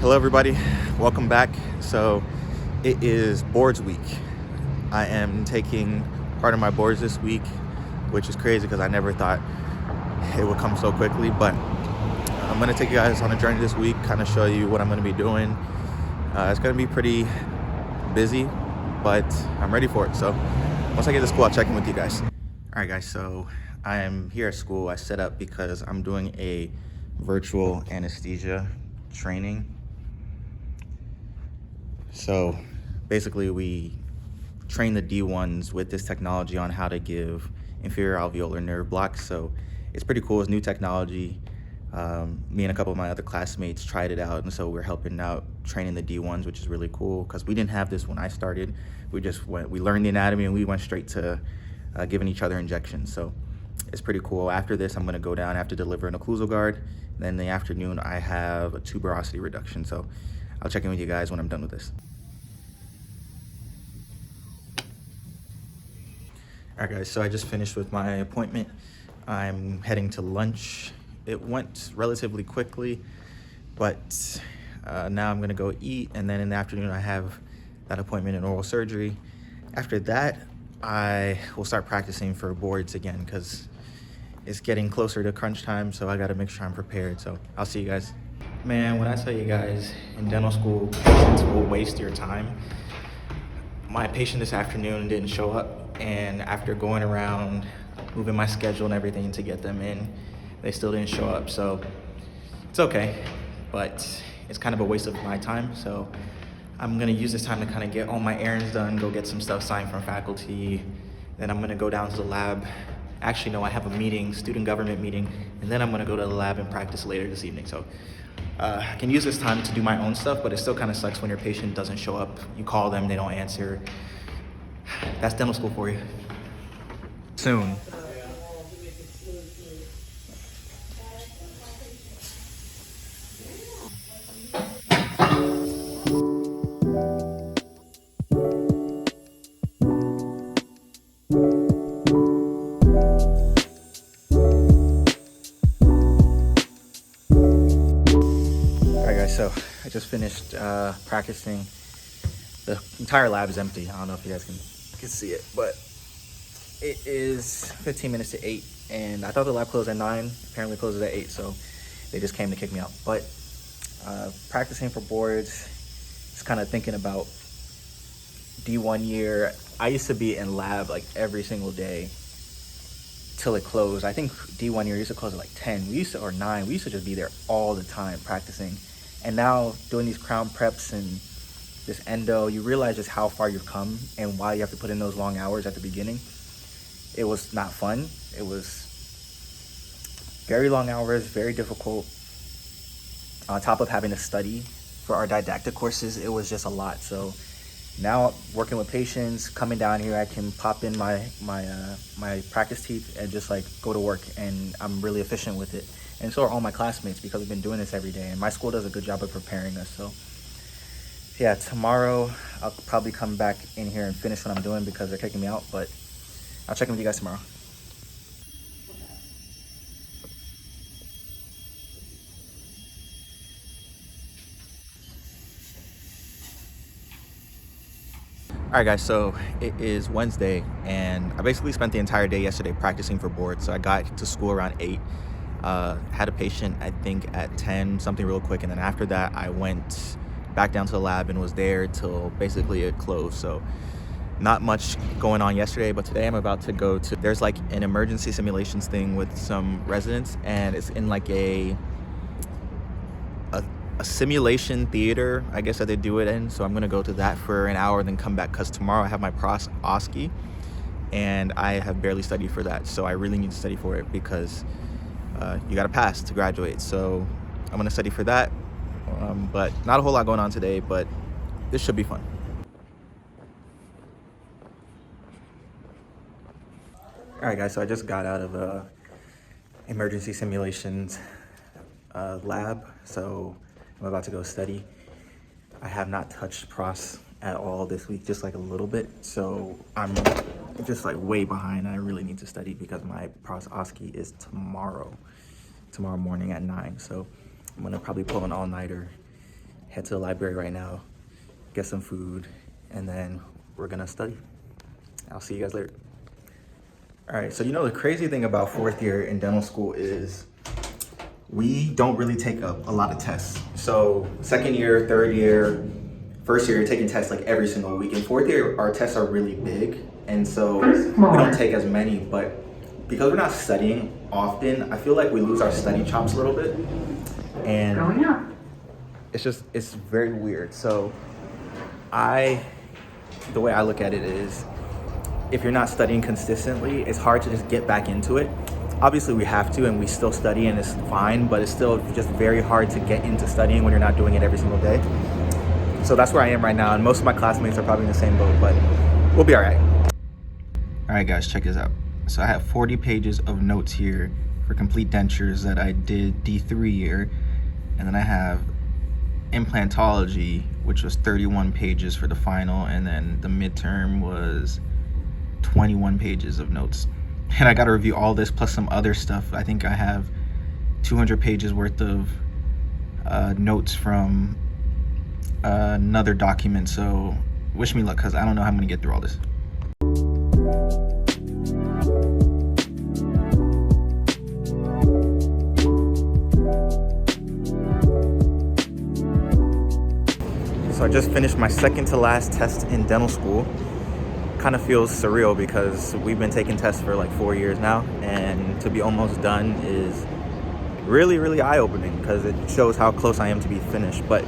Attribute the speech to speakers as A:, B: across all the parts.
A: Hello everybody, welcome back. So it is boards week. I am taking part of my boards this week, which is crazy because I never thought it would come so quickly, but I'm gonna take you guys on a journey this week, kind of show you what I'm gonna be doing. It's gonna be pretty busy, but I'm ready for it. So once I get to school, I'll check in with you guys. All right guys, so I am here at school. I set up because I'm doing a virtual anesthesia training. So basically we train the D1s with this technology on how to give inferior alveolar nerve blocks. So it's pretty cool. It's new technology. Me and a couple of my other classmates tried it out, and so we're helping out training the D1s, which is really cool because we didn't have this when I started. We learned the anatomy and we went straight to giving each other injections. So it's pretty cool. After this, I'm gonna go down, I have to deliver an occlusal guard. Then in the afternoon, I have a tuberosity reduction. So I'll check in with you guys when I'm done with this. All right guys, so I just finished with my appointment. I'm heading to lunch. It went relatively quickly, but now I'm gonna go eat, and then in the afternoon I have that appointment in oral surgery. After that, I will start practicing for boards again because it's getting closer to crunch time, so I gotta make sure I'm prepared. So I'll see you guys. Man, when I tell you guys, in dental school, patients will waste your time. My patient this afternoon didn't show up, and after going around, moving my schedule and everything to get them in, they still didn't show up. So it's okay, but it's kind of a waste of my time. So I'm gonna use this time to kind of get all my errands done, go get some stuff signed from faculty. Then I'm gonna go down to the lab. Actually, no, I have a meeting, student government meeting, and then I'm gonna go to the lab and practice later this evening. So I can use this time to do my own stuff, but it still kind of sucks when your patient doesn't show up. You call them, they don't answer. That's dental school for you. Soon. So I just finished practicing. The entire lab is empty. I don't know if you guys can see it, but it is 15 minutes to 8, and I thought the lab closed at 9. Apparently it closes at 8, so they just came to kick me out. But practicing for boards, just kind of thinking about D1 year. I used to be in lab like every single day till it closed. I think D1 year used to close at like 10. Or 9. We used to just be there all the time practicing. And now doing these crown preps and this endo, you realize just how far you've come and why you have to put in those long hours at the beginning. It was not fun. It was very long hours, very difficult. On top of having to study for our didactic courses, it was just a lot. So now working with patients, coming down here, I can pop in my practice teeth and just like go to work, and I'm really efficient with it. And so are all my classmates because we've been doing this every day, and my school does a good job of preparing us. So yeah, tomorrow I'll probably come back in here and finish what I'm doing because they're kicking me out, but I'll check in with you guys tomorrow. All right guys, so it is Wednesday, and I basically spent the entire day yesterday practicing for boards. So I got to school around 8. Had a patient, I think, at 10, something real quick, and then after that I went back down to the lab and was there till basically it closed. So not much going on yesterday, but today I'm about to go to, there's like an emergency simulations thing with some residents, and it's in like a simulation theater, I guess, that they do it in. So I'm gonna go to that for an hour, then come back, because tomorrow I have my Prosth, and I have barely studied for that. So I really need to study for it because you gotta pass to graduate. So I'm gonna study for that, but not a whole lot going on today, but this should be fun. All right guys, so I just got out of emergency simulations lab, so I'm about to go study. I have not touched Prosth at all this week, just like a little bit, so I'm just like way behind. I really need to study because my Prosth is tomorrow morning at 9. So I'm gonna probably pull an all-nighter head to the library right now, get some food, and then we're gonna study. I'll see you guys later. All right, so you know the crazy thing about fourth year in dental school is we don't really take a lot of tests. So second year, third year, first year, you're taking tests like every single week. In fourth year, our tests are really big, and so we don't take as many, but because we're not studying often, I feel like we lose our study chops a little bit. And it's very weird. So the way I look at it is, if you're not studying consistently, it's hard to just get back into it. Obviously we have to, and we still study, and it's fine, but it's still just very hard to get into studying when you're not doing it every single day. So that's where I am right now, and most of my classmates are probably in the same boat, but we'll be all right. All right, guys, check this out. So I have 40 pages of notes here for complete dentures that I did D3 year, and then I have implantology, which was 31 pages for the final, and then the midterm was 21 pages of notes. And I got to review all this plus some other stuff. I think I have 200 pages worth of notes from another document, so wish me luck, because I don't know how I'm gonna get through all this. So I just finished my second to last test in dental school. Kind of feels surreal because we've been taking tests for like 4 years now, and to be almost done is really eye-opening because it shows how close I am to be finished. But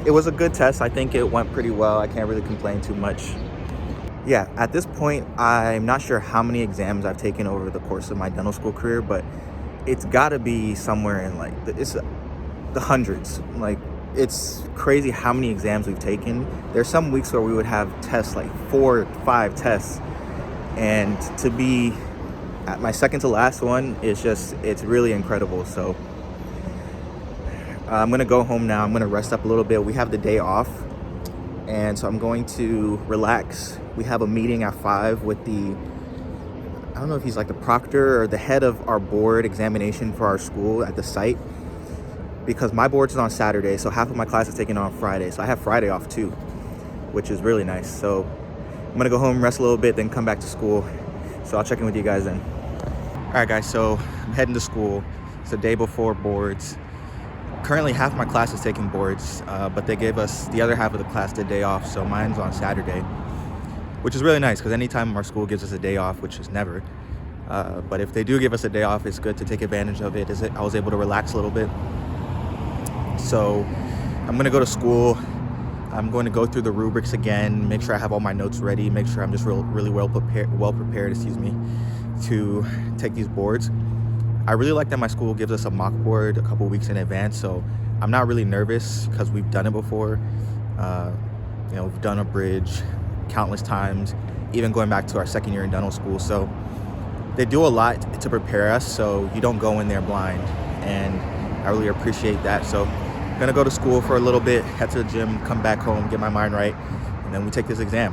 A: it was a good test. I think it went pretty well. I can't really complain too much. Yeah, at this point, I'm not sure how many exams I've taken over the course of my dental school career, but it's got to be somewhere in like the hundreds. Like, it's crazy how many exams we've taken. There's some weeks where we would have tests, like 4 or 5 tests, and to be at my second to last one is it's really incredible. So I'm gonna go home now. I'm gonna rest up a little bit. We have the day off, and so I'm going to relax. We have a meeting at 5 with I don't know if he's like the proctor or the head of our board examination for our school at the site, because my board's on Saturday, so half of my class is taken on Friday. So I have Friday off too, which is really nice. So I'm gonna go home, rest a little bit, then come back to school. So I'll check in with you guys then. All right, guys, so I'm heading to school. It's the day before boards. Currently, half my class is taking boards, but they gave us the other half of the class the day off, so mine's on Saturday, which is really nice because anytime our school gives us a day off, which is never, but if they do give us a day off, it's good to take advantage of it. I was able to relax a little bit. So I'm gonna go to school. I'm going to go through the rubrics again, make sure I have all my notes ready, make sure I'm just really well prepared, to take these boards. I really like that my school gives us a mock board a couple weeks in advance, so I'm not really nervous because we've done it before. We've done a bridge countless times, even going back to our second year in dental school. So they do a lot to prepare us, so you don't go in there blind, and I really appreciate that. So I'm gonna go to school for a little bit, head to the gym, come back home, get my mind right, and then we take this exam.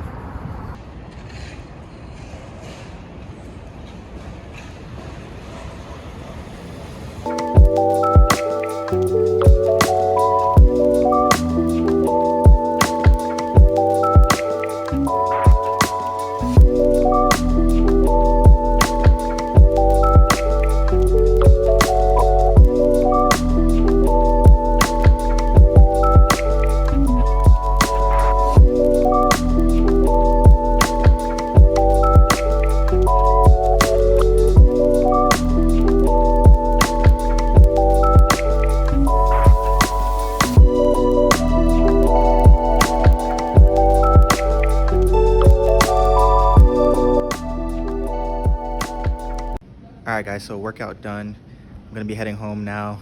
A: All right, guys, so workout done. I'm gonna be heading home now.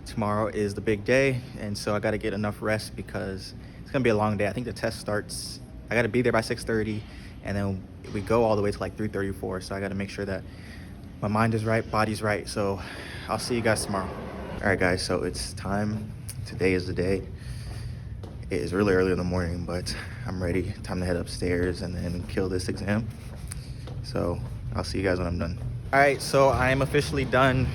A: Tomorrow is the big day, and so I gotta get enough rest because it's gonna be a long day. I think the test starts, I gotta be there by 6:30, and then we go all the way to like 3:34, so I gotta make sure that my mind is right, body's right. So I'll see you guys tomorrow. All right, guys, so it's time. Today is the day. It is really early in the morning, but I'm ready. Time to head upstairs and then kill this exam. So I'll see you guys when I'm done. All right, so I am officially done.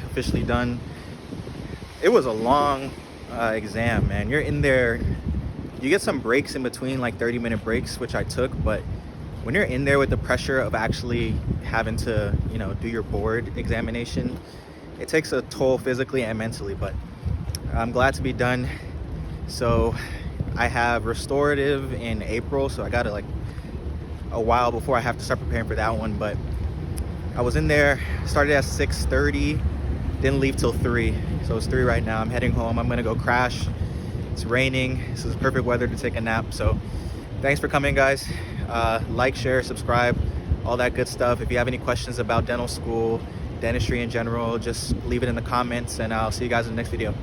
A: It was a long exam, man. You're in there, you get some breaks in between, like 30-minute breaks, which I took, but when you're in there with the pressure of actually having to, you know, do your board examination, it takes a toll physically and mentally, but I'm glad to be done. So I have restorative in April, so I got it like a while before I have to start preparing for that one. But I was in there, started at 6:30, didn't leave till 3, so it's 3 right now. I'm heading home. I'm gonna go crash. It's raining. This is perfect weather to take a nap. So thanks for coming, guys. Like, share, subscribe, all that good stuff. If you have any questions about dental school, dentistry in general, just leave it in the comments, and I'll see you guys in the next video.